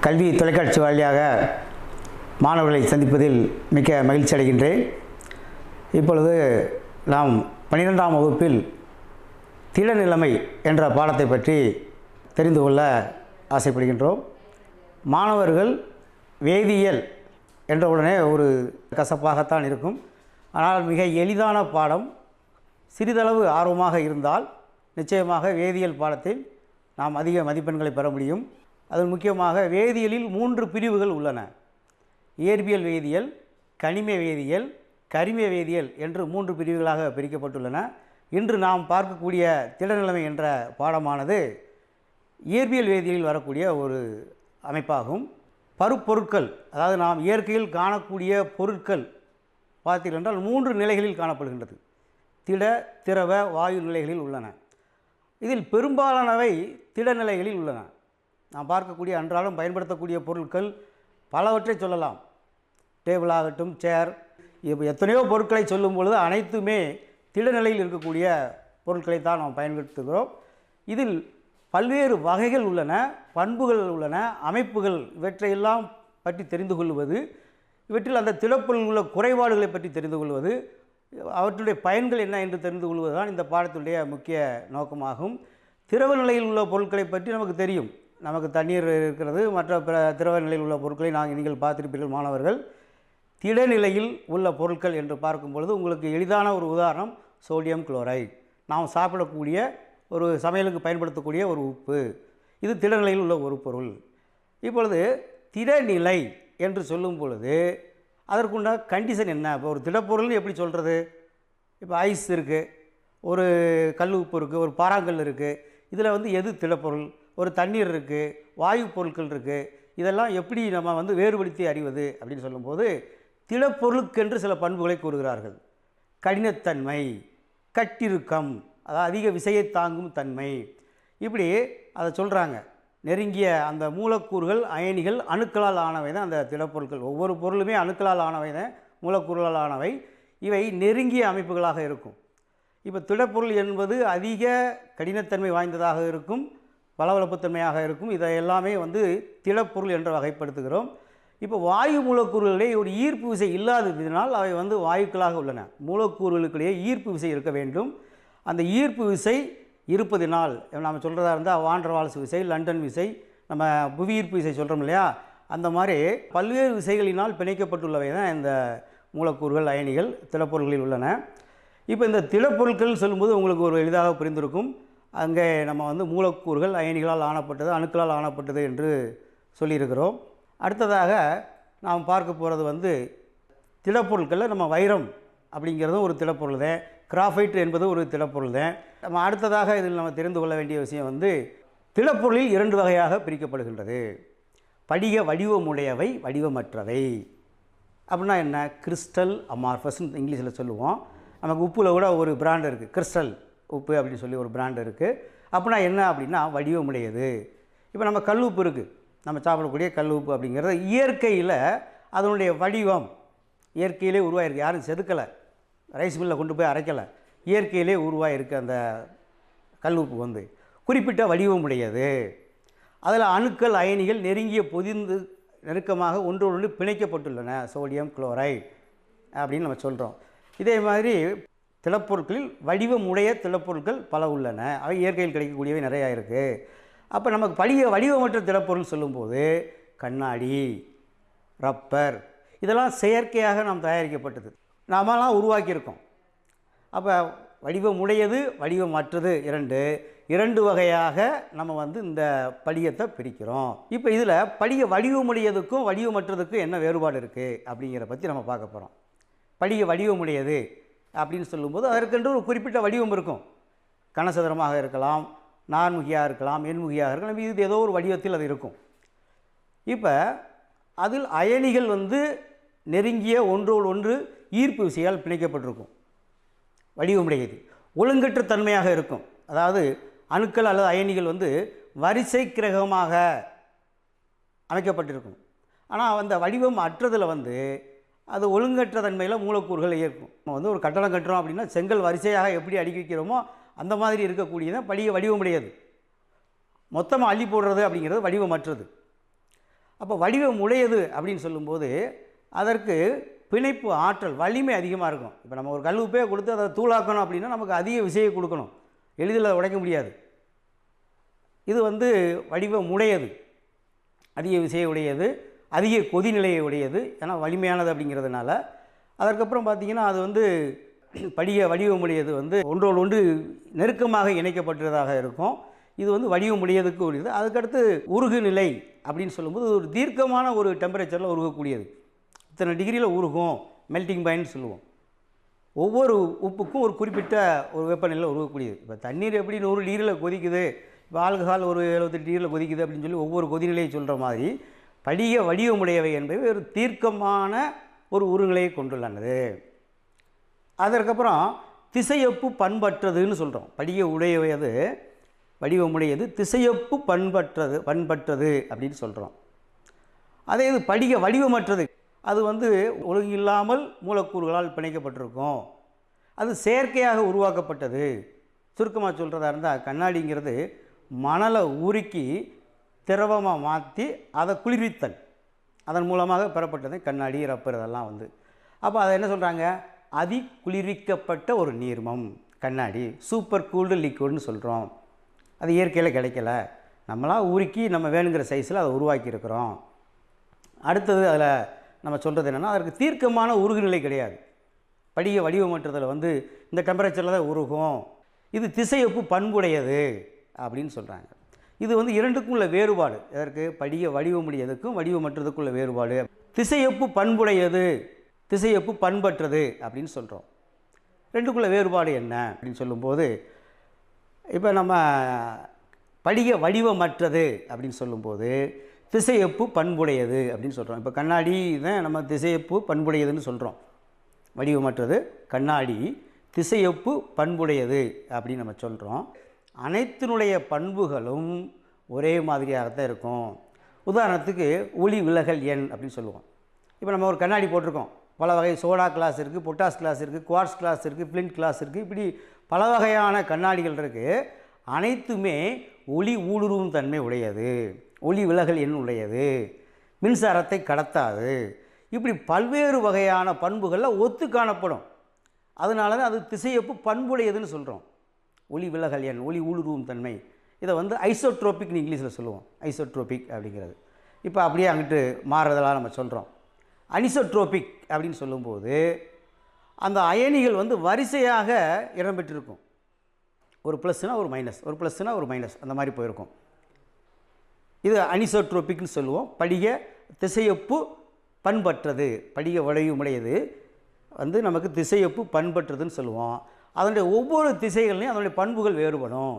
கல்வி தொலைக்காட்சி வழியாக மாணவர்களை சந்திப்பதில் மிக்க மகிழ்ச்சி அடைகின்றேன். இப்பொழுது நாம் 12ஆம் வகுப்பில் திடநிலைமை என்ற பாடத்தை பற்றி தெரிந்து கொள்ள ஆசைப்படுகின்றோம். மாணவர்கள் வேதியியல் என்றவுடனே ஒரு கசப்பாகத்தான் இருக்கும். ஆனால் மிக எளிதான பாடம். சிறிதளவு ஆர்வமாக இருந்தால் நிச்சயமாக வேதியியல் பாடத்தில் நாம் அதிக மதிப்பெண்களை பெற முடியும். அதில் முக்கியமாக வேதியியலில் 3 பிரிவுகள் உள்ளன. இயற்பியல் வேதியியல், கனிம வேதியியல், கரிம வேதியியல் என்று 3 பிரிவுகளாக பிரிக்கப்பட்டுள்ளன. இன்று நாம் பார்க்கக்கூடிய திடநிலைமை என்ற பாடமானது இயற்பியல் வேதியியலில் வரக்கூடிய ஒரு அமைப்பாகும். பருப்பொருட்கள், அதாவது நாம் இயற்கையில் காணக்கூடிய பொருட்கள் பார்த்தீர்கள் என்றால் 3 நிலைகளில் காணப்படுகின்றது. திட, திரவ, வாயு நிலைகளில் உள்ளன. இதில் பெரும்பாலானவை திடநிலைகளில் உள்ளன. நாம் பார்க்கக்கூடிய அன்றாடம் பயன்படுத்தக்கூடிய பொருட்கள் பலவற்றை சொல்லலாம். டேபிள் ஆகட்டும், சேர், எத்தனையோ பொருட்களை சொல்லும் பொழுது அனைத்துமே திடநிலையில் இருக்கக்கூடிய பொருட்களை தான் நாம் பயன்படுத்துகிறோம். இதில் பல்வேறு வகைகள் உள்ளன, பண்புகள் உள்ளன, அமைப்புகள், இவற்றையெல்லாம் பற்றி தெரிந்து கொள்வது, இவற்றில் அந்த திடப்பொருள் உள்ள குறைபாடுகளை பற்றி தெரிந்து கொள்வது, அவற்றுடைய பயன்கள் என்ன என்று தெரிந்து கொள்வது தான் இந்த பாடத்துடைய முக்கிய நோக்கமாகும். திரவ நிலையில் உள்ள பொருட்களை பற்றி நமக்கு தெரியும். நமக்கு தண்ணீர் இருக்கிறது, மற்ற திரவ நிலையில் உள்ள பொருட்களை நீங்கள் பார்த்திருப்பீர்கள் மாணவர்கள். திடநிலையில் உள்ள பொருட்கள் என்று பார்க்கும் பொழுது உங்களுக்கு எளிதான ஒரு உதாரணம் சோடியம் குளோரைடு. நாம் சாப்பிடக்கூடிய ஒரு சமையலுக்கு பயன்படுத்தக்கூடிய ஒரு உப்பு, இது திடநிலையில் உள்ள ஒரு பொருள். இப்பொழுது திடநிலை என்று சொல்லும் பொழுது அதற்குண்ட கண்டிஷன் என்ன? இப்போ ஒரு திடப்பொருள்னு எப்படி சொல்கிறது? இப்போ ஐஸ் இருக்குது, ஒரு கல் உப்பு இருக்குது, ஒரு பாறாங்கல் இருக்குது. இதில் எது திடப்பொருள்? ஒரு தண்ணீர் இருக்குது, வாயு பொருட்கள் இருக்குது. இதெல்லாம் எப்படி நம்ம வேறுபடுத்தி அறிவது அப்படின்னு சொல்லும்போது திடப்பொருளுக்கென்று சில பண்புகளை கூறுகிறார்கள். கடினத்தன்மை, கட்டிருக்கம், அதாவது அதிக விசையை தாங்கும் தன்மை, இப்படி அதை சொல்கிறாங்க. நெருங்கிய அந்த மூலக்கூறுகள், அயனிகள், அணுக்களால் ஆனவை தான் அந்த திடப்பொருட்கள். ஒவ்வொரு பொருளுமே அணுக்களால் ஆனவை தான், மூலக்கூறுகளால் ஆனவை. இவை நெருங்கிய அமைப்புகளாக இருக்கும். இப்போ திடப்பொருள் என்பது அதிக கடினத்தன்மை வாய்ந்ததாக இருக்கும், பளபளப்புத்தன்மையாக இருக்கும். இதை எல்லாமே திடப்பொருள் என்று வகைப்படுத்துகிறோம். இப்போ வாயு மூலக்கூறுகளிடையே ஒரு ஈர்ப்பு விசை இல்லாததினால் அவை வாயுக்களாக உள்ளன. மூலக்கூறுகளுக்கிடையே ஈர்ப்பு விசை இருக்க வேண்டும். அந்த ஈர்ப்பு விசை இருப்பதினால், நம்ம சொல்கிறதா இருந்தால் வாண்டர் வால்ஸ் விசை, லண்டன் விசை, நம்ம புவியீர்ப்பு விசை சொல்கிறோம் இல்லையா, அந்த மாதிரி பல்வேறு விசைகளினால் பிணைக்கப்பட்டுள்ளவை தான் இந்த மூலக்கூறுகள், அயனிகள் திடப்பொருள்களில் உள்ளன. இப்போ இந்த திடப்பொருட்கள் சொல்லும்போது உங்களுக்கு ஒரு எளிதாக புரிந்திருக்கும். அங்கே நம்ம மூலக்கூறுகள் அயனிகளால் ஆனப்பட்டது, அணுக்களால் ஆனப்பட்டது என்று சொல்லியிருக்கிறோம். அடுத்ததாக நாம் பார்க்க போகிறது திடப்பொருட்களில் நம்ம வைரம் அப்படிங்கிறதும் ஒரு திடப்பொருள் தான், கிராஃபைட் என்பது ஒரு திடப்பொருள் தான். நம்ம அடுத்ததாக இதில் நம்ம தெரிந்து கொள்ள வேண்டிய விஷயம் திடப்பொருளில் 2 வகையாக பிரிக்கப்படுகின்றது. படிக வடிவமுடையவை, வடிவமற்றவை. அப்படின்னா என்ன? கிறிஸ்டல் அமார்ஃபஸ்ன்னு இங்கிலீஷில் சொல்லுவோம். நமக்கு உப்பில் கூட ஒரு பிராண்ட் இருக்குது, கிறிஸ்டல் உப்பு அப்படின்னு சொல்லி ஒரு பிராண்ட் இருக்குது. அப்படின்னா என்ன அப்படின்னா வடிவமுடையது. இப்போ நம்ம கல் உப்பு இருக்குது, நம்ம சாப்பிடக்கூடிய கல் உப்பு அப்படிங்கிறது இயற்கையில் அதனுடைய வடிவம் இயற்கையிலே உருவாயிருக்கு. யாரும் செதுக்கலை, ரைஸ் மில்லில் கொண்டு போய் அரைக்கலை, இயற்கையிலே உருவாயிருக்கு. அந்த கல் உப்பு குறிப்பிட்ட வடிவமுடையது. அதில் அணுக்கள், அயனிகள் நெருங்கிய பொதிந்து நெருக்கமாக ஒன்றோடு பிணைக்கப்பட்டுள்ளன, சோடியம் குளோரைடு அப்படின்னு நம்ம சொல்கிறோம். இதே மாதிரி திடப்பொருட்களில் வடிவமுடைய திடப்பொருட்கள் பல உள்ளன. அவை இயற்கையில் கிடைக்கக்கூடியவை நிறையா இருக்குது. அப்போ நமக்கு வடிவமற்ற திடப்பொருள் சொல்லும்போது கண்ணாடி, ரப்பர், இதெல்லாம் செயற்கையாக நாம் தயாரிக்கப்பட்டது, நாமெல்லாம் உருவாக்கியிருக்கோம். அப்போ வடிவமுடையது, வடிவமற்றது, இரண்டு வகையாக நம்ம இந்த படிகத்தை பிரிக்கிறோம். இப்போ இதில் படிக வடிவமுடையதுக்கும் வடிவமற்றதுக்கும் என்ன வேறுபாடு இருக்குது அப்படிங்கிறத பற்றி நம்ம பார்க்க போகிறோம். படிக வடிவமுடையது அப்படின்னு சொல்லும்போது அதற்கென்று ஒரு குறிப்பிட்ட வடிவம் இருக்கும். கனசதுரமாக இருக்கலாம், நான்முகியாக இருக்கலாம், எண்முகியாக இருக்கலாம், இது ஏதோ ஒரு வடிவத்தில் அது இருக்கும். இப்போ அதில் அயனிகள் நெருங்கிய ஒன்றோடு ஒன்று ஈர்ப்பு விசையால் பிணைக்கப்பட்டிருக்கும். வடிவமுடையது ஒழுங்கற்ற தன்மையாக இருக்கும். அதாவது அணுக்கள் அல்லது அயனிகள் வரிசை கிரகமாக அமைக்கப்பட்டிருக்கும். ஆனால் அந்த வடிவம் அற்றதில் அது ஒழுங்கற்ற தன்மையில் மூலக்கூறுகள் இயக்கும். நம்ம ஒரு கட்டடம் கட்டுறோம் அப்படின்னா செங்கல் வரிசையாக எப்படி அடுக்கி வைக்கிறோமோ அந்த மாதிரி இருக்கக்கூடியதான் படிக வடிவமுடையது. மொத்தமாக அள்ளி போடுறது அப்படிங்கிறது வடிவமற்றது. அப்போ வடிவம் உடையது அப்படின்னு சொல்லும்போது அதற்கு பிணைப்பு ஆற்றல் வலிமை அதிகமாக இருக்கும். இப்போ நம்ம ஒரு கல் உப்பையை கொடுத்து அதை தூளாக்கணும் அப்படின்னா நமக்கு அதிக விசையை கொடுக்கணும், எளிதில் உடைக்க முடியாது. இது வடிவம் உடையது, அதிக விசையை உடையது, அதிக கொதிநிலையை உடையது, ஏன்னா வலிமையானது அப்படிங்கிறதுனால. அதற்கப்புறம் பார்த்திங்கன்னா அது படிக வடிவமுடையது ஒன்றோடு ஒன்று நெருக்கமாக இணைக்கப்பட்டதாக இருக்கும். இது வடிவமுடையதுக்கு உரியது. அதுக்கடுத்து உருகு நிலை அப்படின்னு சொல்லும்போது ஒரு தீர்க்கமான ஒரு டெம்பரேச்சரில் உருகக்கூடியது. இத்தனை டிகிரியில் உருகும், மெல்ட்டிங் பாயிண்ட் சொல்லுவோம். ஒவ்வொரு உப்புக்கும் ஒரு குறிப்பிட்ட ஒரு வெப்பநிலையில் உருகக்கூடியது. இப்போ தண்ணீர் எப்படி 100 டிகிரியில் கொதிக்குது, இப்போ ஆல்கஹால் ஒரு 78 டிகிரியில் கொதிக்குது அப்படின்னு சொல்லி ஒவ்வொரு கொதிநிலையை சொல்கிற மாதிரி படிக வடிவமுடையவை என்பவை ஒரு தீர்க்கமான ஒரு உருநிலையை கொண்டுள்ளனது. அதற்கப்புறம் திசையொப்பு பண்பற்றதுன்னு சொல்கிறோம். படிக உடையது வடிவமுடையது, திசையொப்பு பண்பற்றது அப்படின்னு சொல்கிறோம். அதே இது படிக வடிவமற்றது, அது ஒழுங்கில்லாமல் மூலக்கூறுகளால் பிணைக்கப்பட்டிருக்கும், அது செயற்கையாக உருவாக்கப்பட்டது. சுருக்கமாக சொல்கிறதா இருந்தால் கண்ணாடிங்கிறது மணலை உருக்கி திரவமாக மாற்றி அதை குளிர்வித்தல், அதன் மூலமாக பெறப்பட்டது கண்ணாடி, ரப்பர் இதெல்லாம் அப்போ அதை என்ன சொல்கிறாங்க, அதி குளிர்விக்கப்பட்ட ஒரு நீர்மம் கண்ணாடி, சூப்பர் கூல்டு லிக்விட்னு சொல்கிறோம். அது இயற்கையில் கிடைக்கல, நம்மளாம் உருக்கி நம்ம வேணுங்கிற சைஸில் அதை உருவாக்கியிருக்கிறோம். அடுத்தது அதில் நம்ம சொல்கிறது என்னென்னா அதற்கு தீர்க்கமான உருகுநிலை கிடையாது. படிக வடிவமற்றதில் இந்த டெம்பரேச்சரில் தான் உருகும். இது திசையொப்பு பண்புடையது அப்படின்னு சொல்கிறாங்க. இது இரண்டுக்கும் உள்ள வேறுபாடு. எதற்கு? படிக வடிவமுடையதுக்கும் வடிவமற்றதுக்குள்ள வேறுபாடு. திசையொப்பு பண்புடையது, திசையொப்பு பண்பற்றது அப்படின்னு சொல்கிறோம். ரெண்டுக்குள்ள வேறுபாடு என்ன அப்படின்னு சொல்லும்போது, இப்போ நம்ம படிக வடிவமற்றது அப்படின்னு சொல்லும்போது திசையொப்பு பண்புடையது அப்படின்னு சொல்கிறோம். இப்போ கண்ணாடி தான் நம்ம திசையொப்பு பண்புடையதுன்னு சொல்கிறோம். வடிவமற்றது கண்ணாடி, திசையொப்பு பண்புடையது அப்படின்னு நம்ம சொல்கிறோம். அனைத்தினுடைய பண்புகளும் ஒரே மாதிரியாகத்தான் இருக்கும். உதாரணத்துக்கு ஒளி விலகல் எண் அப்படின்னு சொல்லுவோம். இப்போ நம்ம ஒரு கண்ணாடி போட்டிருக்கோம், பல வகை சோடா கிளாஸ் இருக்குது, பொட்டாஸ் கிளாஸ் இருக்குது, குவார்ட்ஸ் கிளாஸ் இருக்குது, ஃப்ளின்ட் கிளாஸ் இருக்குது, இப்படி பல வகையான கண்ணாடிகள் இருக்குது. அனைத்துமே ஒளி ஊடுருவும் தன்மை உடையது, ஒளி விலகல் எண் உடையது, மின்சாரத்தை கடத்தாது. இப்படி பல்வேறு வகையான பண்புகளில் ஒத்து காணப்படும். அதனால தான் அது திசையொப்பு பண்புடையதுன்னு சொல்கிறோம். ஒளி விலகல் எண், ஒளி ஊடுருவும் தன்மை, இதை ஐசோட்ரோபிக்னு இங்கிலீஷில் சொல்லுவோம். ஐசோட்ரோபிக் அப்படிங்கிறது இப்போ அப்படியே அங்கிட்டு மாறுறதெல்லாம் நம்ம சொல்கிறோம். அனிசோட்ரோபிக் அப்படின்னு சொல்லும்போது அந்த அயனிகள் வரிசையாக இடம்பெற்றிருக்கும். ஒரு ப்ளஸ்னா ஒரு மைனஸ், ஒரு ப்ளஸ்னா ஒரு மைனஸ், அந்த மாதிரி போயிருக்கும். இது அனிசோட்ரோபிக்னு சொல்லுவோம். படிக திசையொப்பு பண்பற்றது, படிக வடிவமுடையது நமக்கு திசையொப்பு பண்பற்றதுன்னு சொல்லுவோம். அதனுடைய ஒவ்வொரு திசைகள்லையும் அதனுடைய பண்புகள் வேறுபடும்.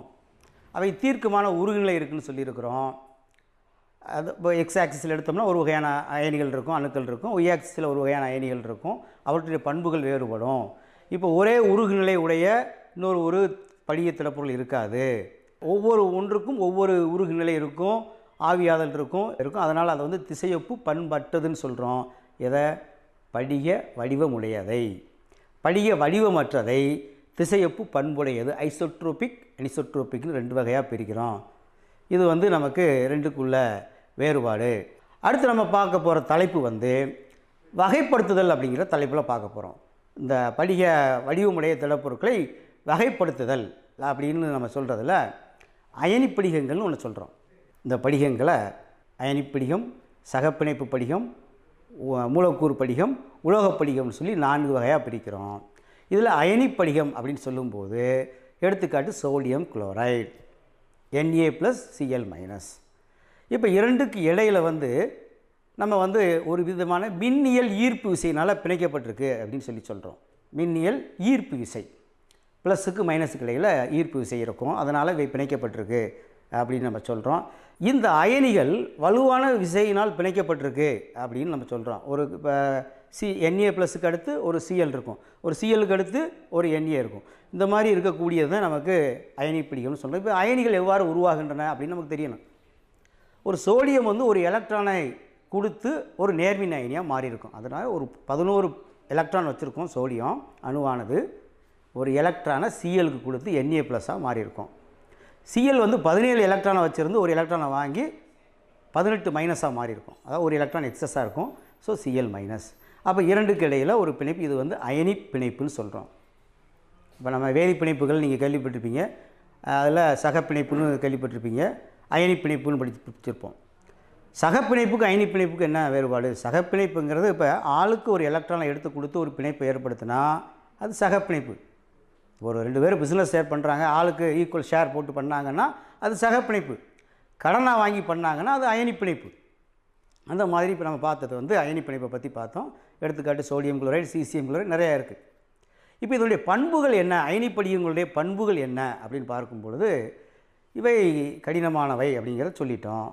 அவை தீர்க்கமான உருகுநிலை இருக்குதுன்னு சொல்லியிருக்கிறோம். அது இப்போ எக்ஸ் ஆக்சிஸில் எடுத்தோம்னா ஒரு வகையான அயனிகள் இருக்கும், அணுக்கள் இருக்கும். ஒய் ஆக்சிஸில் ஒரு வகையான அயனிகள் இருக்கும். அவற்றுடைய பண்புகள் வேறுபடும். இப்போ ஒரே உருகுநிலை உடைய இன்னொரு ஒரு படிக திடப்பொருள் இருக்காது. ஒவ்வொரு ஒன்றுக்கும் ஒவ்வொரு உருகுநிலை இருக்கும், ஆவியாதல் இருக்கும். அதனால் அதை திசையொப்பு பண்பற்றதுன்னு சொல்கிறோம். எதை? படிக வடிவமுடையதை. படிக வடிவமற்றதை திசையொப்பு பண்புடையது, ஐசோட்ரோபிக் அனிசோட்ரோபிக்னு 2 வகையாக பிரிக்கிறோம். இது நமக்கு ரெண்டுக்குள்ள வேறுபாடு. அடுத்து நம்ம பார்க்க போகிற தலைப்பு வகைப்படுத்துதல் அப்படிங்கிற தலைப்பில் பார்க்க போகிறோம். இந்த படிக வடிவமுடைய திடப்பொருட்களை வகைப்படுத்துதல் அப்படின்னு நம்ம சொல்கிறதுல அயனிப்படிகங்கள்னு ஒன்று சொல்கிறோம். இந்த படிகங்களை அயனிப்படிகம், சகப்பிணைப்பு படிகம், மூலக்கூறு படிகம், உலோகப் படிகம்னு சொல்லி 4 வகையாக பிரிக்கிறோம். இதில் அயனிப்படிகம் அப்படின்னு சொல்லும்போது எடுத்துக்காட்டு சோடியம் குளோரைடு, Na+Cl-. இப்போ இரண்டுக்கு இடையில் நம்ம ஒரு விதமான மின்னியல் ஈர்ப்பு விசையினால் பிணைக்கப்பட்டிருக்கு அப்படின்னு சொல்லி சொல்கிறோம். மின்னியல் ஈர்ப்பு விசை, ப்ளஸுக்கு மைனஸுக்கு இடையில் ஈர்ப்பு விசை இருக்கும், அதனால் இவை பிணைக்கப்பட்டிருக்கு அப்படின்னு நம்ம சொல்கிறோம். இந்த அயனிகள் வலுவான விசையினால் பிணைக்கப்பட்டிருக்கு அப்படின்னு நம்ம சொல்கிறோம். ஒரு இப்போ Na+க்கு அடுத்து ஒரு Cl இருக்கும், ஒரு Clக்கு அடுத்து ஒரு Na இருக்கும். இந்த மாதிரி இருக்கக்கூடியது தான் நமக்கு அயனிப்பிடிகம்னு சொல்கிறோம். இப்போ அயனிகள் எவ்வாறு உருவாகின்றன அப்படின்னு நமக்கு தெரியணும். ஒரு சோடியம் ஒரு எலக்ட்ரானை கொடுத்து ஒரு நேர்மின் அயனியாக மாறி இருக்கும். அதனால் ஒரு 11 எலக்ட்ரான் வச்சுருக்கோம். சோடியம் அணுவானது ஒரு எலக்ட்ரானை Clக்கு கொடுத்து Na+ஆக மாறி இருக்கும். Cl 17 எலக்ட்ரானை வச்சுருந்து ஒரு எலக்ட்ரானை வாங்கி 18 மைனஸாக மாறி இருக்கும். அதாவது ஒரு எலக்ட்ரான் எக்ஸஸாக இருக்கும். So Cl minus. அப்போ இரண்டுக்கு இடையில் ஒரு பிணைப்பு, இது வந்து அயனி பிணைப்புன்னு சொல்கிறோம். இப்போ நம்ம வேதி பிணைப்புகள் நீங்கள் கேள்விப்பட்டிருப்பீங்க, அதில் சகப்பிணைப்புன்னு கேள்விப்பட்டிருப்பீங்க, அயனி பிணைப்புன்னு படிச்சிருப்போம். சகப்பிணைப்புக்கு அயனி பிணைப்புக்கு என்ன வேறுபாடு? சகப்பிணைப்புங்கிறது இப்போ ஆளுக்கு ஒரு எலக்ட்ரானை எடுத்து கொடுத்து ஒரு பிணைப்பை ஏற்படுத்தினா அது சகப்பிணைப்பு. ஒரு 2 பேர் பிஸ்னஸ் ஷேர் பண்ணுறாங்க, ஆளுக்கு ஈக்குவல் ஷேர் போட்டு பண்ணாங்கன்னா அது சகப்பிணைப்பு. கடனாக வாங்கி பண்ணாங்கன்னா அது அயனி பிணைப்பு. அந்த மாதிரி இப்போ நம்ம பார்த்தது வந்து அயனி பிணைப்பை பற்றி பார்த்தோம். எடுத்துக்காட்டு சோடியம் குளோரைடு, சீசியம் குளோரைடு நிறையா இருக்குது. இப்போ இதனுடைய பண்புகள் என்ன, அயனி படிகங்களுடைய பண்புகள் என்ன அப்படின்னு பார்க்கும் பொழுது, இவை கடினமானவை அப்படிங்கிறத சொல்லிட்டோம்.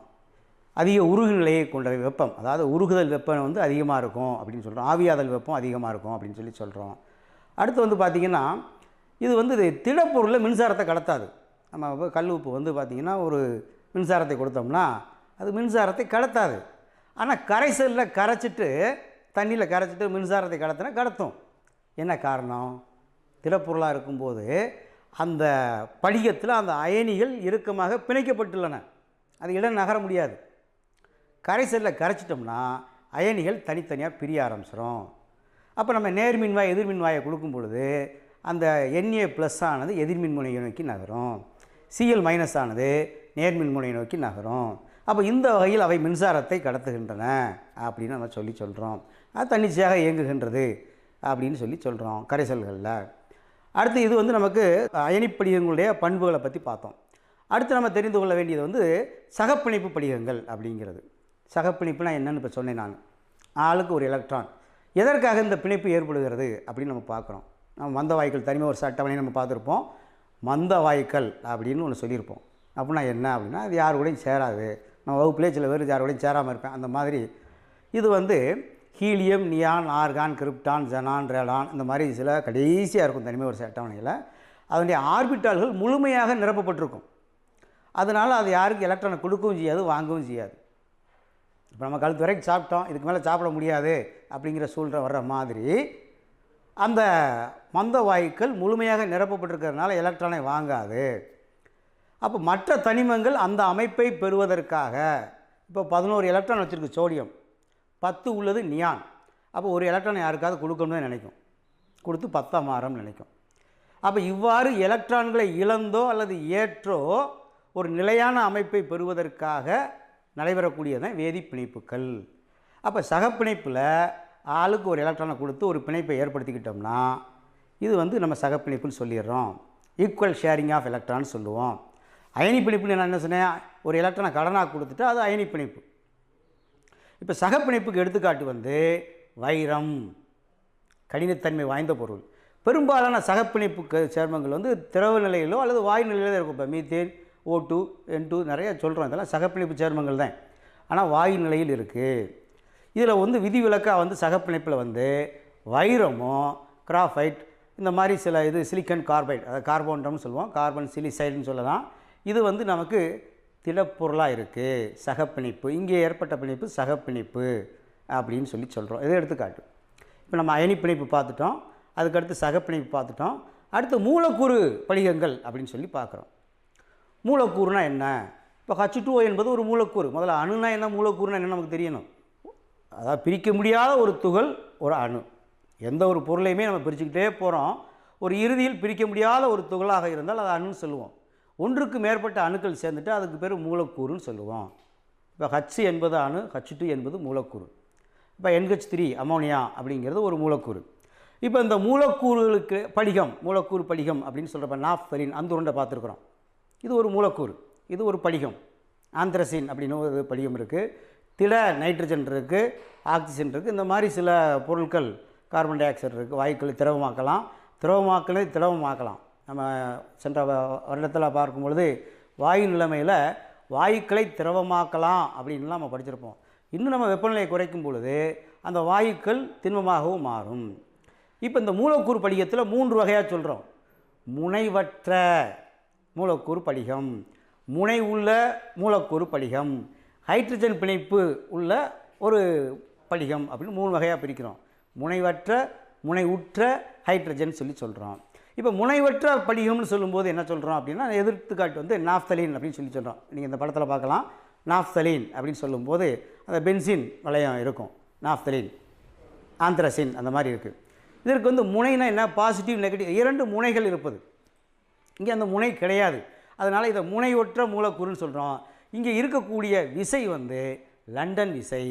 அதிக உருகு நிலையை கொண்ட வெப்பம், அதாவது உருகுதல் வெப்பம் வந்து அதிகமாக இருக்கும் அப்படின்னு சொல்கிறோம். ஆவியாதல் வெப்பம் அதிகமாக இருக்கும் அப்படின்னு சொல்லி சொல்கிறோம். அடுத்து வந்து பார்த்திங்கன்னா, இது வந்து திடப்பொருளில் மின்சாரத்தை கடத்தாது. நம்ம கல் உப்பு வந்து பார்த்திங்கன்னா ஒரு மின்சாரத்தை கொடுத்தோம்னா அது மின்சாரத்தை கடத்தாது. ஆனால் கரைசலில் கரைச்சிட்டு, தண்ணியில் கரைச்சிட்டு மின்சாரத்தை கடத்தினா கடத்தும். என்ன காரணம்? திடப்பொருளாக இருக்கும்போது அந்த படிகத்தில் அந்த அயனிகள் இறுக்கமாக பிணைக்கப்பட்டுள்ளன, அது இடம் நகர முடியாது. கரைசலில் கரைச்சிட்டோம்னா அயனிகள் தனித்தனியாக பிரிய ஆரம்பிச்சிடும். அப்போ நம்ம நேர்மின்வாய் எதிர்மின்வாயை கொடுக்கும் பொழுது அந்த Na+ ஆனது எதிர்மின்முனையை நோக்கி நகரும், Cl- ஆனது நேர்மின்முனையை நோக்கி நகரும். அப்போ இந்த வகையில் அவை மின்சாரத்தை கடத்துகின்றன அப்படின்னு நம்ம சொல்கிறோம். அது தன்னிச்சையாக இயங்குகின்றது அப்படின்னு சொல்கிறோம் கரைசல்களில். அடுத்து இது வந்து நமக்கு அயனி படிகங்களுடைய பண்புகளை பற்றி பார்த்தோம். அடுத்து நம்ம தெரிந்து கொள்ள வேண்டியது வந்து சகப்பிணைப்பு படிகங்கள் அப்படிங்கிறது. சகப்பிணைப்புனா என்னன்னு இப்போ சொன்னேன் நான். ஆளுக்கு ஒரு எலக்ட்ரான். எதற்காக இந்த பிணைப்பு ஏற்படுகிறது அப்படின்னு நம்ம பார்க்குறோம். நம்ம மந்த வாயுக்கள் தனிமை ஒரு அட்டவணையை நம்ம பார்த்துருப்போம். மந்த வாயுக்கள் அப்படின்னு ஒன்று சொல்லியிருப்போம். அப்படின்னா என்ன அப்படின்னா, அது யார் கூடயும் சேராது. நம்ம வகுப்புலேயே சில பேர் யார் கூடயும் சேராமல் இருப்பேன். அந்த மாதிரி இது வந்து helium, neon, argon, krypton, xenon, Radon இந்த மாதிரி சில கடைசியாக இருக்கும் தனிமை ஒரு அட்டவணையில். அதனுடைய ஆர்பிட்டால்கள் முழுமையாக நிரப்பப்பட்டிருக்கும். அதனால் அது யாருக்கு எலக்ட்ரானை கொடுக்கவும் செய்யாது, வாங்கவும் செய்யாது. இப்போ நம்ம கழுத்து வரைக்கும் சாப்பிட்டோம், இதுக்கு மேலே சாப்பிட முடியாது அப்படிங்கிற சூழ்நிலை வர்ற மாதிரி அந்த மந்த வாயுக்கள் முழுமையாக நிரப்பப்பட்டிருக்கிறதுனால எலக்ட்ரானை வாங்காது. அப்போ மற்ற தனிமங்கள் அந்த அமைப்பை பெறுவதற்காக, இப்போ 11 எலக்ட்ரான் வச்சுருக்கு சோடியம், 10 உள்ளது நியான். அப்போ ஒரு எலக்ட்ரான் யாருக்காவது கொடுக்கணும்னு நினைக்கும், கொடுத்து 10 மாறும்னு நினைக்கும். அப்போ இவ்வாறு எலக்ட்ரான்களை இழந்தோ அல்லது ஏற்றோ ஒரு நிலையான அமைப்பை பெறுவதற்காக நடைபெறக்கூடியதான் வேதி பிணைப்புகள். அப்போ சகப்பிணைப்பில் ஆளுக்கு ஒரு எலக்ட்ரானை கொடுத்து ஒரு பிணைப்பை ஏற்படுத்திக்கிட்டோம்னா இது வந்து நம்ம சகப்பிணைப்புன்னு சொல்லிடுறோம். ஈக்குவல் ஷேரிங் ஆஃப் எலக்ட்ரான்னு சொல்லுவோம். அயனி பிணைப்புன்னு நான் என்ன சொன்னேன், ஒரு எலக்ட்ரானை கடனாக கொடுத்துட்டு அது அயனி பிணைப்பு. இப்போ சகப்பிணைப்புக்கு எடுத்துக்காட்டு வந்து வைரம், கடினத்தன்மை வாய்ந்த பொருள். பெரும்பாலான சகப்பிணைப்பு சேர்மங்கள் வந்து திரவ நிலையிலோ அல்லது வாயு நிலையிலோ தான் இருக்கும். இப்போ மீத்தேன், O2, N2 நிறைய சொல்கிறோம். இதெல்லாம் சகப்பிணைப்பு சேர்மங்கள் தான், ஆனால் வாயு நிலையில் இருக்குது. இதில் வந்து விதிவிலக்காக வந்து சகப்பிணைப்பில் வந்து வைரமும் கிராஃபைட் இந்த மாதிரி சில இது சிலிக்கன் கார்பைட், அதாவது கார்போன்றம்னு சொல்லுவோம், கார்பன் சிலிசைடுன்னு சொல்லலாம். இது வந்து நமக்கு திடப்பொருளாக இருக்குது சகப்பிணைப்பு. இங்கே ஏற்பட்ட பிணைப்பு சகப்பிணைப்பு அப்படின்னு சொல்கிறோம். இதை எடுத்துக்காட்டு. இப்போ நம்ம அயனி பிணைப்பு பார்த்துட்டோம், அதுக்கடுத்து சகப்பிணைப்பு பார்த்துட்டோம். அடுத்து மூலக்கூறு படிகங்கள் அப்படின்னு சொல்லி பார்க்குறோம். மூலக்கூறுனா என்ன? இப்போ H2O என்பது ஒரு மூலக்கூறு. முதல்ல அணுனா என்ன, மூலக்கூறுனா என்ன நமக்கு தெரியணும். அதாவது பிரிக்க முடியாத ஒரு துகள் ஒரு அணு. எந்த ஒரு பொருளையுமே நம்ம பிரிச்சுக்கிட்டே போகிறோம். ஒரு இறுதியில் பிரிக்க முடியாத ஒரு துகளாக இருந்தால் அது அணுன்னு சொல்லுவோம். ஒன்றுக்கு மேற்பட்ட அணுக்கள் சேர்ந்துட்டு அதுக்கு பேர் மூலக்கூறுன்னு சொல்லுவோம். இப்போ H என்பது அணு, H2 என்பது மூலக்கூறு. இப்போ NH3 அமோனியா அப்படிங்கிறது ஒரு மூலக்கூறு. இப்போ இந்த மூலக்கூறுகளுக்கு படிகம், மூலக்கூறு படிகம் அப்படின்னு சொல்கிறப்ப நாப்தலின் அந்த உருண்டை பார்த்துருக்குறோம். இது ஒரு மூலக்கூறு, இது ஒரு படிகம். ஆந்த்ரசின் அப்படின்னு ஒரு படிகம் இருக்குது. திட நைட்ரஜன் இருக்குது, ஆக்சிஜன் இருக்குது. இந்த மாதிரி சில பொருட்கள், கார்பன் டை ஆக்சைடு இருக்குது. வாயுக்களை திரவமாக்கலாம், திரவமாக்கலாம். நம்ம சென்ற வருடத்தில் பார்க்கும்பொழுது வாயு நிலைமையில் வாயுக்களை திரவமாக்கலாம் அப்படின்லாம் நம்ம படிச்சிருப்போம். இன்னும் நம்ம வெப்பநிலையை குறைக்கும் பொழுது அந்த வாயுக்கள் திண்மமாகவும் மாறும். இப்போ இந்த மூலக்கூறு படிகத்தில் 3 வகையாக சொல்கிறோம். முனைவற்ற மூலக்கூறு படிகம், முனை உள்ள மூலக்கூறு படிகம், ஹைட்ரஜன் பிணைப்பு உள்ள ஒரு படிகம் அப்படின்னு 3 வகையாக பிரிக்கிறோம். முனைவற்ற, முனை உற்ற, ஹைட்ரஜன் சொல்கிறோம். இப்போ முனைவற்ற படிகம்னு சொல்லும்போது என்ன சொல்கிறோம் அப்படின்னா, எடுத்துக்காட்டு வந்து நாப்தலின் அப்படின்னு சொல்கிறோம். நீங்கள் இந்த படத்தில் பார்க்கலாம். நாப்தலீன் அப்படின்னு சொல்லும்போது அந்த பென்சின் வளையம் இருக்கும், நாப்தலீன், ஆந்த்ரசின் அந்த மாதிரி இருக்குது. இதற்கு வந்து முனைனா என்ன, பாசிட்டிவ் நெகட்டிவ் 2 முனைகள் இருப்பது. இங்கே அந்த முனை கிடையாது, அதனால் இதை முனையொற்ற மூலக்கூறுன்னு சொல்கிறோம். இங்கே இருக்கக்கூடிய விசை வந்து லண்டன் விசை.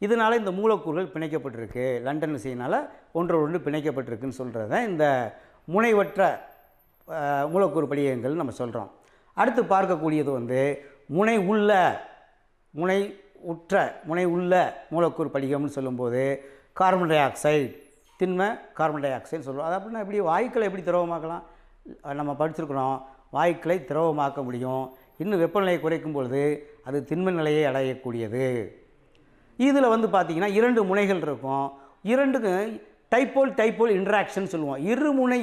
இதனால் இந்த மூலக்கூறுகள் பிணைக்கப்பட்டிருக்கு, லண்டன் விசையினால் ஒன்றோடு பிணைக்கப்பட்டிருக்குன்னு சொல்கிறது தான் இந்த முனைவற்ற மூலக்கூறு படிகங்கள் நம்ம சொல்கிறோம். அடுத்து பார்க்கக்கூடியது வந்து முனை உள்ள மூலக்கூறு படிகம்னு சொல்லும்போது கார்பன் டை ஆக்சைடு, திண்ம கார்பன் டை ஆக்சைடு சொல்லுவோம். அது அப்படின்னா எப்படி வாயுக்களை எப்படி திரவமாக்கலாம், நம்ம படிச்சிருக்கிறோம். வாயுக்களை திரவமாக்க முடியும். இன்னும் வெப்பநிலையை குறைக்கும் பொழுது அது திண்ம நிலையை அடையக்கூடியது. இதில் வந்து பார்த்திங்கன்னா 2 முனைகள் இருக்கும். 2க்கு டைப்போல் இன்ட்ராக்ஷன் சொல்லுவோம். இருமுனை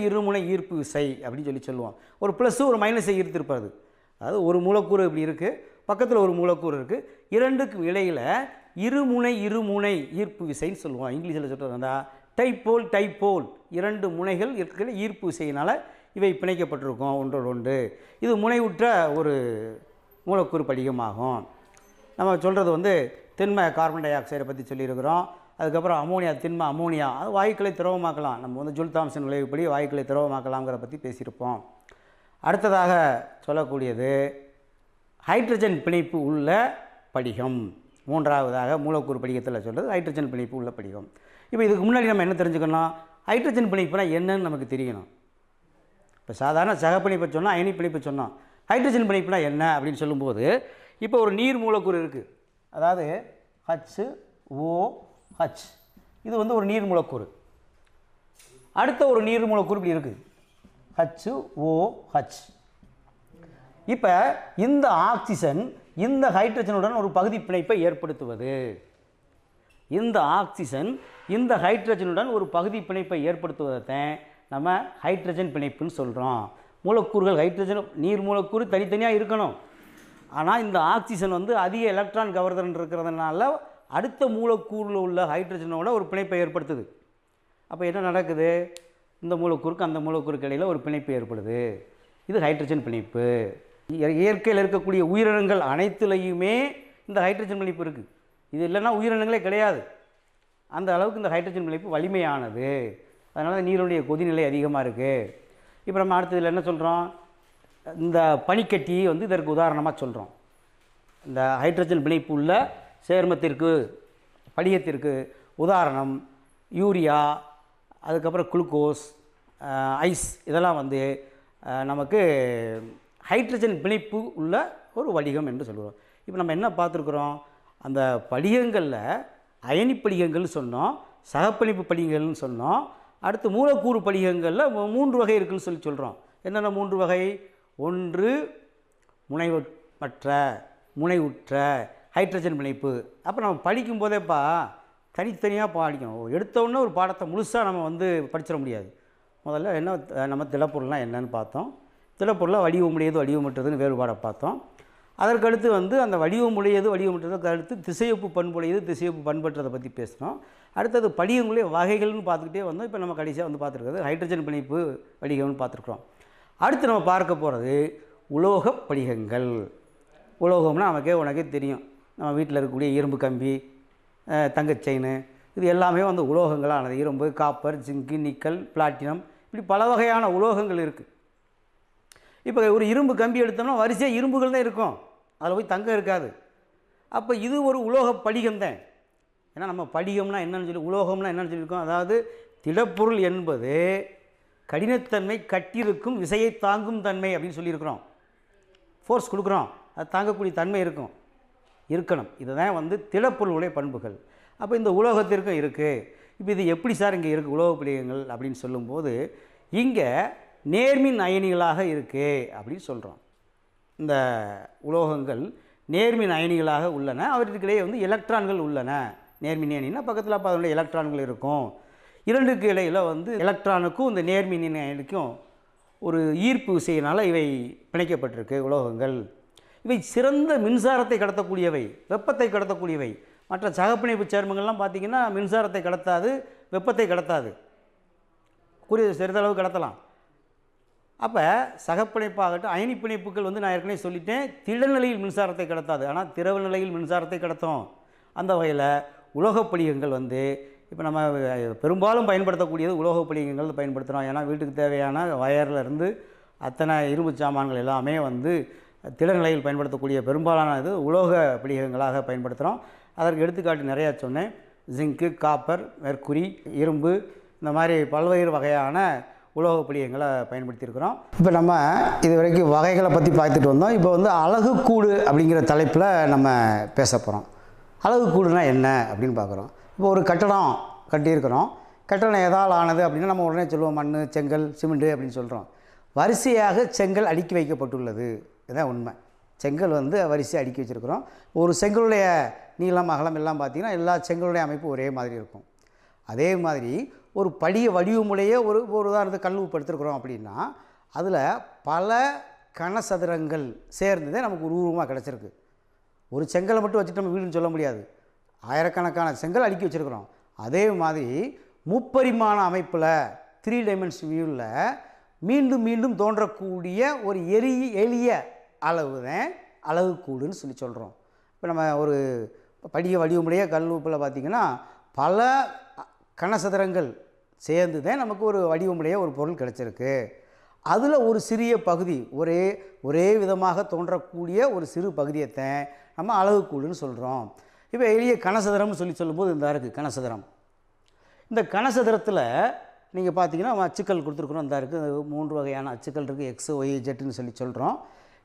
ஈர்ப்பு விசை அப்படின்னு சொல்லுவோம். ஒரு ப்ளஸ்ஸு ஒரு மைனஸை ஈர்த்திருப்பது. அதாவது ஒரு மூலக்கூறு இப்படி இருக்குது, பக்கத்தில் ஒரு மூலக்கூறு இருக்குது, 2க்கு இடையில் இருமுனை ஈர்ப்பு விசைன்னு சொல்லுவோம். இங்கிலீஷில் சொல்கிறதா டைப்போல் 2 முனைகள் இருக்கிற ஈர்ப்பு விசையினால் இவை பிணைக்கப்பட்டிருக்கும் ஒன்றோடு ஒன்று. இது முனைவுற்ற ஒரு மூலக்கூறு படிகமாகும். நம்ம சொல்கிறது வந்து திண்ம கார்பன் டை ஆக்சைடை பற்றி சொல்லியிருக்கிறோம். அதுக்கப்புறம் அமோனியா, திண்ம அமோனியா, அது வாயுக்களை திரவமாக்கலாம். நம்ம வந்து ஜூல் தாம்சன் விளைவுப்படி வாயுக்களை திரவமாக்கலாம்ங்கிற பற்றி பேசியிருப்போம். அடுத்ததாக சொல்லக்கூடியது ஹைட்ரஜன் பிணைப்பு உள்ள படிகம். 3வதாக மூலக்கூறு படிகத்தில் சொல்கிறது ஹைட்ரஜன் பிணைப்பு உள்ள படிகம். இப்போ இதுக்கு முன்னாடி நம்ம என்ன தெரிஞ்சுக்கணும், ஹைட்ரஜன் பிணைப்புனா என்னன்னு நமக்கு தெரியணும். இப்போ சாதாரண சகப்பிணைப்பை சொன்னால், அயனி பிணைப்பை சொன்னோம். ஹைட்ரஜன் பிணைப்புனா என்ன அப்படின்னு சொல்லும்போது, இப்போ ஒரு நீர் மூலக்கூறு இருக்குது, அதாவது HOH, இது வந்து ஒரு நீர் மூலக்கூறு. அடுத்த ஒரு நீர் மூலக்கூறு இப்படி இருக்குது, HOH. இப்போ இந்த ஆக்சிஜன் இந்த ஹைட்ரஜனுடன் ஒரு பகுதி பிணைப்பை ஏற்படுத்துவது, இந்த ஆக்சிஜன் இந்த ஹைட்ரஜனுடன் ஒரு பகுதி பிணைப்பை ஏற்படுத்துவதைத்தான் நம்ம ஹைட்ரஜன் பிணைப்புன்னு சொல்கிறோம். மூலக்கூறுகள் ஹைட்ரஜன் நீர் மூலக்கூறு தனித்தனியாக இருக்கணும். ஆனால் இந்த ஆக்சிஜன் வந்து அதிக எலக்ட்ரான் கவர்தல் இருக்கிறதுனால அடுத்த மூலக்கூறில் உள்ள ஹைட்ரஜனோட ஒரு பிணைப்பை ஏற்படுத்துது. அப்போ என்ன நடக்குது, இந்த மூலக்கூறுக்கு அந்த மூலக்கூறுக்கு இடையில் ஒரு பிணைப்பு ஏற்படுது. இது ஹைட்ரஜன் பிணைப்பு. இயற்கையில் இருக்கக்கூடிய உயிரினங்கள் அனைத்துலேயுமே இந்த ஹைட்ரஜன் பிணைப்பு இருக்குது. இது இல்லைன்னா உயிரினங்களே கிடையாது. அந்த அளவுக்கு இந்த ஹைட்ரஜன் பிணைப்பு வலிமையானது. அதனால் நீருடைய கொதிநிலை அதிகமாக இருக்குது. இப்போ நம்ம அடுத்ததில் என்ன சொல்கிறோம், இந்த பனிக்கட்டி வந்து இதற்கு உதாரணமாக சொல்கிறோம். இந்த ஹைட்ரஜன் பிணைப்பு உள்ள சேர்மத்திற்கு படிகத்திற்கு உதாரணம் யூரியா, அதுக்கப்புறம் குளுக்கோஸ், ஐஸ், இதெல்லாம் வந்து நமக்கு ஹைட்ரஜன் பிணைப்பு உள்ள ஒரு வடிகம் என்று சொல்கிறோம். இப்போ நம்ம என்ன பார்த்துருக்குறோம், அந்த படிகங்களில் அயனி படிகங்கள்னு சொன்னோம், சகப்பிணைப்பு படிகங்கள்னு சொன்னோம். அடுத்து மூலக்கூறு படிகங்களில் 3 வகை இருக்குதுன்னு சொல்கிறோம். என்னென்ன 3 வகை, ஒன்று முனைவுற்ற ஹைட்ரஜன் பிணைப்பு. அப்போ நம்ம படிக்கும் போதேப்பா தனித்தனியாக படிக்கணும். எடுத்தோடனே ஒரு பாடத்தை முழுசாக நம்ம வந்து படிச்சிட முடியாது. முதல்ல என்ன, நம்ம திடப்பொருள்லாம் என்னன்னு பார்த்தோம். திடப்பொருளாக வடிவமுடையது வடிவமற்றதுன்னு வேறுபாடை பார்த்தோம். அதற்கடுத்து வந்து அந்த வடிவமுடையது வடிவமற்றதுக்கு அடுத்து திசையொப்பு பண்புடையது திசையொப்பு பண்பற்றதை பற்றி பேசினோம். அடுத்தது படிகங்களுடைய வகைகள்னு பார்த்துக்கிட்டே வந்தோம். இப்போ நம்ம கடைசியாக வந்து பார்த்துருக்கிறது ஹைட்ரஜன் பிணைப்பு வடிகம்னு பார்த்துருக்குறோம். அடுத்து நம்ம பார்க்க போகிறது உலோக படிகங்கள். உலோகம்னா உனக்கே தெரியும், நம்ம வீட்டில் இருக்கக்கூடிய இரும்பு கம்பி, தங்கச் செயின், இது எல்லாமே வந்து உலோகங்களானது. இரும்பு, காப்பர், ஜிங்கு, நிக்கல், பிளாட்டினம், இப்படி பல வகையான உலோகங்கள் இருக்குது. இப்போ ஒரு இரும்பு கம்பி எடுத்தோம்னா வரிசையாக இரும்புகள் தான் இருக்கும், அதில் போய் தங்கம் இருக்காது. அப்போ இது ஒரு உலோக படிகம் தான். ஏன்னா நம்ம படிகம்னா என்னன்னு உலோகம்னா என்னென்னு சொல்லியிருக்கோம், அதாவது திடப்பொருள் என்பது கடினத்தன்மை, கட்டிருக்கும், விசையை தாங்கும் தன்மை அப்படின்னு சொல்லியிருக்கிறோம். ஃபோர்ஸ் கொடுக்குறோம், அது தாங்கக்கூடிய தன்மை இருக்கணும். இதுதான் வந்து திடப்பொருளுடைய பண்புகள். அப்போ இந்த உலோகத்திற்கும் இருக்குது. இப்போ இது எப்படி சார் இங்கே இருக்குது உலோக படிகங்கள் அப்படின்னு சொல்லும்போது, இங்கே நேர்மின் அயனிகளாக இருக்குது அப்படின்னு சொல்கிறோம். இந்த உலோகங்கள் நேர்மின் அயனிகளாக உள்ளன, அவற்றுக்கிடையே வந்து எலக்ட்ரான்கள் உள்ளன. நேர்மின் அயனினா பக்கத்தில் அப்போ அதனுடைய எலக்ட்ரான்கள் இருக்கும். 2க்கு இடையில் வந்து எலக்ட்ரானுக்கும் இந்த நேர்மின் அயனிக்கும் ஒரு ஈர்ப்பு விசையினால் இவை பிணைக்கப்பட்டிருக்கு உலோகங்கள். இவை சிறந்த மின்சாரத்தை கடத்தக்கூடியவை, வெப்பத்தை கடத்தக்கூடியவை. மற்ற சகப்பிணைப்பு சேர்மங்கள்லாம் பார்த்திங்கன்னா மின்சாரத்தை கடத்தாது, வெப்பத்தை கடத்தாது. சிறிதளவு கடத்தலாம். அப்போ சகப்பிணைப்பாகட்டும் அயனி பிணைப்புகள் வந்து நான் ஏற்கனவே சொல்லிட்டேன், திடநிலையில் மின்சாரத்தை கடத்தாது, ஆனால் திரவ நிலையில் மின்சாரத்தை கடத்தும். அந்த வகையில் உலோகப் படிகங்கள் வந்து இப்போ நம்ம பெரும்பாலும் பயன்படுத்தக்கூடியது உலோகப் படிகங்கள் பயன்படுத்துகிறோம். ஏன்னா வீட்டுக்கு தேவையான வயரில் இருந்து அத்தனை இரும்பு சாமான்கள் எல்லாமே வந்து திடநிலையில் பயன்படுத்தக்கூடிய பெரும்பாலான இது உலோக படிகங்களாக பயன்படுத்துகிறோம். அதற்கு எடுத்துக்காட்டு நிறையா சொன்னேன். ஜிங்கு, காப்பர், மெர்க்குரி, இரும்பு, இந்த மாதிரி பல்வேறு வகையான உலோக படிகங்களை பயன்படுத்தியிருக்கிறோம். இப்போ நம்ம இது வரைக்கும் வகைகளை பற்றி பார்த்துட்டு வந்தோம். இப்போ வந்து அலகுக்கூடு அப்படிங்கிற தலைப்பில் நம்ம பேச போகிறோம். அலகுக்கூடுனா என்ன அப்படின்னு பார்க்குறோம். இப்போ ஒரு கட்டடம் கட்டியிருக்கிறோம். கட்டடம் எதால் ஆனது அப்படின்னா நம்ம உடனே சொல்லுவோம் மண், செங்கல், சிமெண்ட்டு அப்படின்னு சொல்கிறோம். வரிசையாக செங்கல் அடுக்கி வைக்கப்பட்டுள்ளது, இதுதான் உண்மை. செங்கல் வந்து வரிசையாக அடுக்கி வச்சுருக்கிறோம். ஒரு செங்கலுடைய நீளம், அகலம் எல்லாம் பார்த்திங்கன்னா எல்லா செங்கலுடைய அமைப்பு ஒரே மாதிரி இருக்கும். அதே மாதிரி ஒரு படிய வடிவமுடைய ஒரு உதாரணத்துக்கு கல் உப்பு எடுத்துருக்குறோம் அப்படின்னா அதில் பல கனசதுரங்கள் சேர்ந்ததே நமக்கு ஒரு உருவமாக கிடச்சிருக்கு. ஒரு செங்கலை மட்டும் வச்சுட்டு நம்ம வீடுன்னு சொல்ல முடியாது. ஆயிரக்கணக்கான செங்கல் அடுக்கி வச்சுருக்கிறோம். அதே மாதிரி முப்பரிமாண அமைப்பில் 3 டைமென்ஷன் வியூவில் மீண்டும் மீண்டும் தோன்றக்கூடிய ஒரு எளிய அளவு தான் அலகுக்கூடுன்னு சொல்லி சொல்கிறோம். இப்போ நம்ம ஒரு படிய வடிவமுடைய கல் உப்பில் பார்த்திங்கன்னா பல கனசதுரங்கள் சேர்ந்து தான் நமக்கு ஒரு வடிவமுடைய ஒரு பொருள் கிடச்சிருக்கு. அதில் ஒரு சிறிய பகுதி ஒரே விதமாக தோன்றக்கூடிய ஒரு சிறு பகுதியைத்தான் நம்ம அலகுக்கூடுன்னு சொல்கிறோம். இப்போ எளிய கனசதுரம்னு சொல்லும்போது இந்த இருக்குது கனசதுரம். இந்த கனசதுரத்தில் நீங்கள் பார்த்தீங்கன்னா அச்சுக்கள் கொடுத்துருக்குறோம். இந்த இருக்குது 3 வகையான அச்சுக்கள் இருக்குது, எக்ஸ், ஒய், ஜெட்டுன்னு சொல்கிறோம்.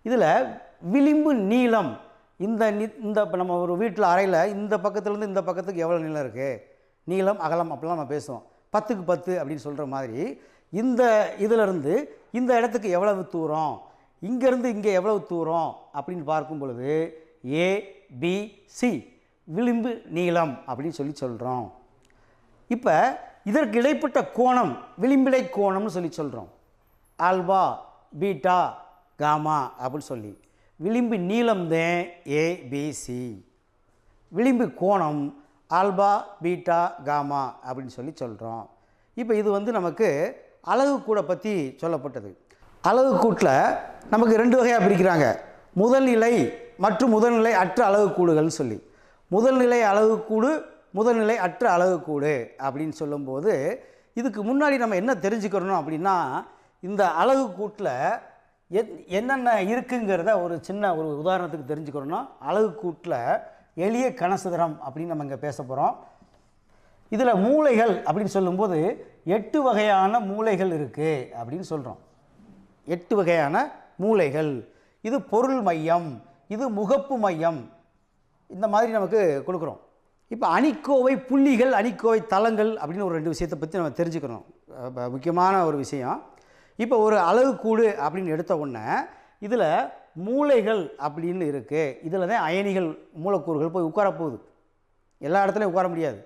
இதில் விளிம்பு நீளம் இந்த இப்போ நம்ம ஒரு வீட்டில் அறையில் இந்த பக்கத்துலேருந்து இந்த பக்கத்துக்கு எவ்வளோ நீளம் இருக்குது, நீளம் அகலம் அப்படிலாம் நம்ம பேசுவோம். 10க்கு 10 அப்படின்னு சொல்கிற மாதிரி இந்த இதிலிருந்து இந்த இடத்துக்கு எவ்வளவு தூரம், இங்கேருந்து இங்கே எவ்வளவு தூரம் அப்படின்னு பார்க்கும் பொழுது ஏபிசி விளிம்பு நீளம் அப்படின்னு சொல்கிறோம். இப்போ இதற்கு இடைப்பட்ட கோணம் விளிம்பிடை கோணம்னு சொல்கிறோம். ஆல்பா, பீட்டா, காமா அப்படின்னு சொல்லி விளிம்பு நீளம் தான் ஏபிசி, விளிம்பு கோணம் ஆல்பா, பீட்டா, காமா அப்படின்னு சொல்கிறோம். இப்போ இது வந்து நமக்கு அலகுக்கூடை பற்றி சொல்லப்பட்டது. அலகுக்கூட்டில் நமக்கு 2 வகையாக பிரிக்கிறாங்க, முதல்நிலை மற்றும் முதல்நிலை அற்ற அலகுக்கூடுகள்னு சொல்லி. முதல்நிலை அலகுக்கூடு, முதல்நிலை அற்ற அலகுக்கூடு அப்படின்னு சொல்லும்போது இதுக்கு முன்னாடி நம்ம என்ன தெரிஞ்சுக்கிறோம் அப்படின்னா இந்த அலகுக்கூட்டில் என்னென்ன இருக்குங்கிறத ஒரு சின்ன ஒரு உதாரணத்துக்கு தெரிஞ்சுக்கிறோன்னா அலகுக்கூட்டில் எளிய கனசதுரம் அப்படின்னு நம்ம இங்கே பேச போகிறோம். இதில் மூலைகள் அப்படின்னு சொல்லும்போது 8 வகையான மூலைகள் இருக்குது அப்படின்னு சொல்கிறோம். 8 வகையான மூலைகள். இது பொருள் மையம், இது முகப்பு மையம், இந்த மாதிரி நமக்கு கொடுக்குறோம். இப்போ அணிக்கோவை புள்ளிகள், அணிக்கோவை தளங்கள் அப்படின்னு ஒரு 2 விஷயத்தை பற்றி நம்ம தெரிஞ்சுக்கணும். முக்கியமான ஒரு விஷயம். இப்போ ஒரு அலகுக்கூடு அப்படின்னு எடுத்த உடனே இதில் மூலைகள் அப்படின்னு இருக்குது. இதில் தான் அயனிகள் மூலக்கூறுகள் போய் உட்கார போகுது. எல்லா இடத்துலையும் உட்கார முடியாது.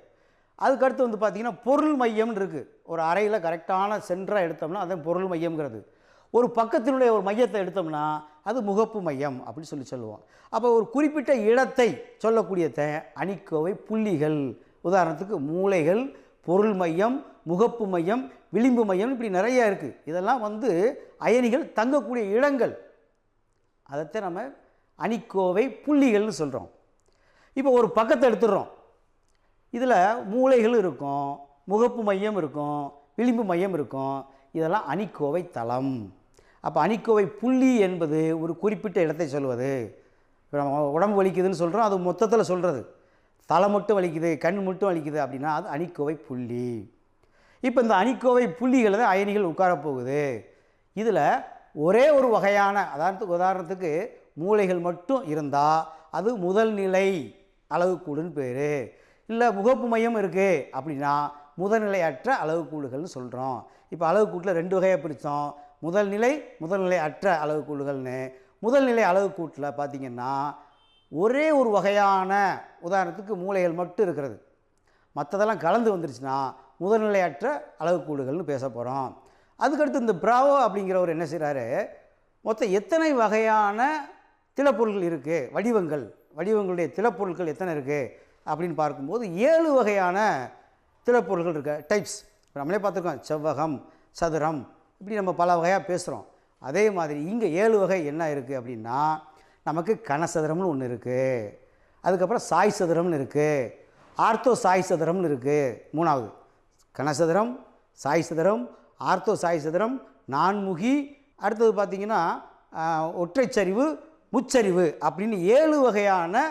அதுக்கடுத்து வந்து பார்த்திங்கன்னா பொருள் மையம்னு இருக்குது. ஒரு அறையில் கரெக்டான சென்டராக எடுத்தோம்னா அதுதான் பொருள் மையம்ங்கிறது. ஒரு பக்கத்தினுடைய ஒரு மையத்தை எடுத்தோம்னா அது முகப்பு மையம் அப்படின்னு சொல்லுவோம். அப்போ ஒரு குறிப்பிட்ட இடத்தை சொல்லக்கூடியத அணிக்கோவை புள்ளிகள். உதாரணத்துக்கு மூலைகள், பொருள் மையம், முகப்பு மையம், விளிம்பு மையம், இப்படி நிறைய இருக்குது. இதெல்லாம் வந்து அயனிகள் தங்கக்கூடிய இடங்கள். அதைத்தான் நம்ம அணிக்கோவை புள்ளிகள்னு சொல்கிறோம். இப்போ ஒரு பக்கத்தை எடுத்துடுறோம். இதில் மூலைகள் இருக்கும், முகப்பு மையம் இருக்கும், விளிம்பு மையம் இருக்கும். இதெல்லாம் அணிக்கோவை தளம். அப்போ அணிக்கோவை புள்ளி என்பது ஒரு குறிப்பிட்ட இடத்தை சொல்வது. இப்போ நம்ம உடம்பு வலிக்குதுன்னு சொல்கிறோம், அது மொத்தத்தில் சொல்கிறது. தலை மட்டும் வலிக்குது, கண் மட்டும் வலிக்குது அப்படின்னா அது அணிக்கோவை புள்ளி. இப்போ இந்த அணிக்கோவை புள்ளிகளை தான் அயனிகள் உட்காரப்போகுது. இதில் ஒரே ஒரு வகையான உதாரணத்துக்கு மூலைகள் மட்டும் இருந்தால் அது முதல் நிலை அலகுக்கூடுன்னு பேர். இல்லை முகப்பு மையம் இருக்குது அப்படின்னா முதல்நிலையற்ற அலகுக்கூடுகள்னு சொல்கிறோம். இப்போ அலகுக்கூட்டில் 2 வகையாக பிரித்தோம், முதல்நிலை, முதல்நிலை அற்ற அலகுக்கூடுகள்னு. முதல்நிலை அலகுக்கூட்டில் பார்த்திங்கன்னா ஒரே ஒரு வகையான உதாரணத்துக்கு மூலைகள் மட்டும் இருக்கிறது, மற்றதெல்லாம் கலந்து வந்துருச்சுன்னா முதல்நிலையற்ற அலகுக்கூடுகள்னு பேச போகிறோம். அதுக்கடுத்து இந்த பிராவோ அப்படிங்கிறவர் என்ன செய்கிறாரு, மொத்தம் எத்தனை வகையான திடப்பொருட்கள் இருக்குது, வடிவங்களுடைய திடப்பொருட்கள் எத்தனை இருக்குது அப்படின்னு பார்க்கும்போது 7 வகையான திடப்பொருட்கள் இருக்குது, டைப்ஸ். நம்மளே பார்த்துருக்கோம், செவ்வகம், சதுரம், இப்படி நம்ம பல வகையாக பேசுகிறோம். அதே மாதிரி இங்கே 7 வகை என்ன இருக்குது அப்படின்னா, நமக்கு கனசதுரம்னு ஒன்று இருக்குது, அதுக்கப்புறம் சாய் சதுரம்னு இருக்குது, ஆர்த்தோ சாய் சதுரம்னு இருக்குது. 3வது கனசதுரம், சாய் சதுரம், ஆர்த்தோ சாய் சதுரம், நான்முகி, அடுத்தது பார்த்திங்கன்னா ஒற்றைச்சரிவு, முச்சரிவு அப்படின்னு 7 வகையான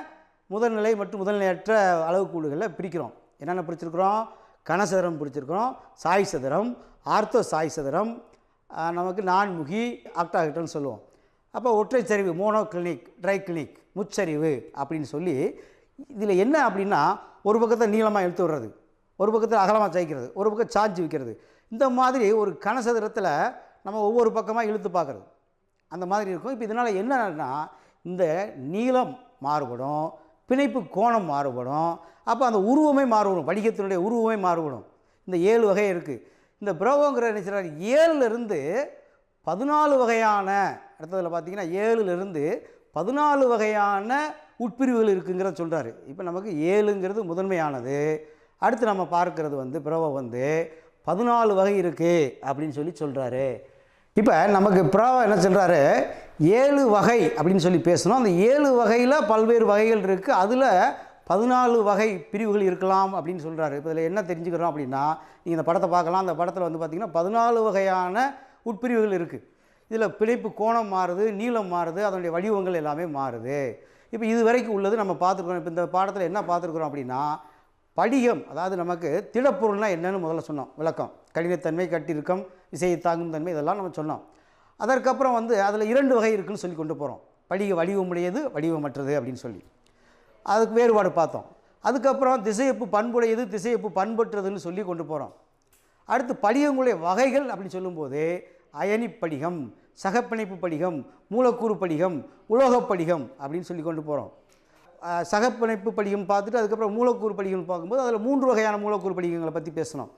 முதல்நிலை மற்றும் முதல்நிலையற்ற அளவுக்கூடுகளில் பிரிக்கிறோம். என்னென்ன பிரிச்சிருக்கிறோம்? கனசதுரம் பிரிச்சிருக்கிறோம், சாய் சதுரம், ஆர்த்தோ சாய் சதுரம், நமக்கு நான்முகி, ஆக்டாஹெட்ரல்னு சொல்லுவோம். அப்போ ஒற்றைச்சரிவு, மோனோ கிளினிக், ட்ரை கிளினிக், முச்சரிவு அப்படின்னு சொல்லி இதில் என்ன அப்படின்னா, ஒரு பக்கத்தை நீளமாக இழுத்து விடுறது, ஒரு பக்கத்தில் அகலமாக சாய்க்கிறது, ஒரு பக்கம் சாஞ்சி வைக்கிறது. இந்த மாதிரி ஒரு கனசதுரத்தில் நம்ம ஒவ்வொரு பக்கமாக இழுத்து பார்க்குறது அந்த மாதிரி இருக்கும். இப்போ இதனால் என்னன்னா, இந்த நீளம் மாறுபடும், பிணைப்பு கோணம் மாறுபடும், அப்போ அந்த உருவமே மாறுபடும், வடிகத்தினுடைய உருவமே மாறுபடும். இந்த 7 வகை இருக்குது. இந்த ப்ரோவோங்கிற நினைச்சார் 7லிருந்து 14 வகையான, அடுத்ததில் பார்த்திங்கன்னா 7லிருந்து 14 வகையான உட்பிரிவுகள் இருக்குங்கிறத சொல்கிறாரு. இப்போ நமக்கு 7ங்கிறது முதன்மையானது. அடுத்து நம்ம பார்க்கறது வந்து ப்ரோவோ வந்து 14 வகை இருக்குது அப்படின்னு சொல்லி சொல்கிறாரு. இப்போ நமக்கு ப்ரோவோ என்ன சொல்கிறாரு, 7 வகை அப்படின்னு சொல்லி பேசணும். அந்த 7 வகையில் பல்வேறு வகைகள் இருக்குது, அதில் 14 வகை பிரிவுகள் இருக்கலாம் அப்படின்னு சொல்கிறாரு. இப்போ இதில் என்ன தெரிஞ்சுக்கிறோம் அப்படின்னா, நீங்கள் இந்த படத்தை பார்க்கலாம். அந்த படத்தில் வந்து பார்த்திங்கன்னா 14 வகையான உட்பிரிவுகள் இருக்குது. இதில் பிணைப்பு கோணம் மாறுது, நீளம் மாறுது, அதனுடைய வடிவங்கள் எல்லாமே மாறுது. இப்போ இது வரைக்கும் உள்ளது நம்ம பார்த்துருக்கோம். இப்போ இந்த பாடத்தில் என்ன பார்த்துருக்குறோம் அப்படின்னா, படிகம், அதாவது நமக்கு திடப்பொருள்னால் என்னன்னு முதல்ல சொன்னோம், விளக்கம். கடினத்தன்மை, கட்டிருக்கம், விசையை தாங்கும் தன்மை, இதெல்லாம் நம்ம சொன்னோம். அதற்கப்புறம் வந்து அதில் 2 வகை இருக்குதுன்னு சொல்லி கொண்டு போகிறோம். படிக வடிவமுடையது, வடிவமற்றது அப்படின்னு சொல்லி அதுக்கு வேறுபாடு பார்த்தோம். அதுக்கப்புறம் திசையப்பு பண்புடையது, திசையப்பு பண்பற்றதுன்னு சொல்லி கொண்டு போகிறோம். அடுத்து படிகங்களுடைய வகைகள் அப்படின்னு சொல்லும்போது அயனி படிகம், சகப்பிணைப்பு படிகம், மூலக்கூறு படிகம், உலோகப் படிகம் அப்படின்னு சொல்லி கொண்டு போகிறோம். சகப்பிணைப்பு படிகம் பார்த்துட்டு அதுக்கப்புறம் மூலக்கூறு படிகம் பார்க்கும்போது அதில் 3 வகையான மூலக்கூறு படிகங்களை பற்றி பேசணும்.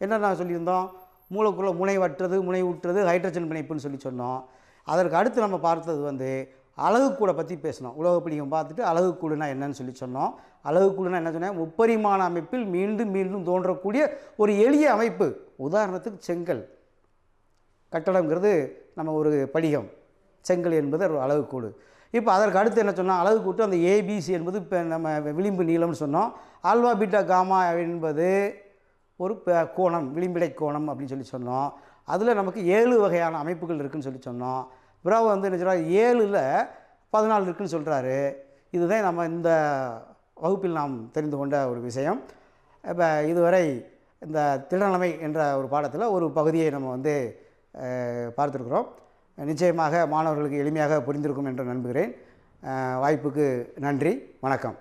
என்னென்ன சொல்லியிருந்தோம்? மூலக்கூறில் முனைவற்றது, முனைவுற்றது, ஹைட்ரஜன் பிணைப்புன்னு சொல்லி சொன்னோம். அதற்கு அடுத்து நம்ம பார்த்தது வந்து அலகுக்கூடை பற்றி பேசணும். உலோகப் படிகம் பார்த்துட்டு அலகுக்கூடுனா என்னன்னு சொல்லி சொன்னோம். அலகுக்கூடுனா என்ன சொன்னேன்? முப்பரிமாண அமைப்பில் மீண்டும் மீண்டும் தோன்றக்கூடிய ஒரு எளிய அமைப்பு. உதாரணத்துக்கு செங்கல், கட்டடங்கிறது நம்ம ஒரு படிகம், செங்கல் என்பது ஒரு அலகுக்கூடு. இப்போ அதற்கு அடுத்து என்ன சொன்னால், அலகுக்கூட்டு அந்த ஏபிசி என்பது இப்போ நம்ம விளிம்பு நீளம்னு சொன்னோம். ஆல்வா பீட்டா காமா என்பது ஒரு கோணம், விளிம்பிடை கோணம் அப்படின்னு சொல்லி சொன்னோம். அதில் நமக்கு 7 வகையான அமைப்புகள் இருக்குதுன்னு சொல்லி சொன்னோம். ப்ரோவோ வந்து என்ன சொல்கிறார், 7ல் 14 இருக்குதுன்னு சொல்கிறாரு. இதுதான் நம்ம இந்த வகுப்பில் நாம் தெரிந்து கொண்ட ஒரு விஷயம். இப்போ இதுவரை இந்த திடநிலைமை என்ற ஒரு பாடத்தில் ஒரு பகுதியை நம்ம வந்து பார்த்துருக்குறோம். நிச்சயமாக மாணவர்களுக்கு எளிமையாக புரிந்திருக்கும் என்று நம்புகிறேன். வாய்ப்புக்கு நன்றி, வணக்கம்.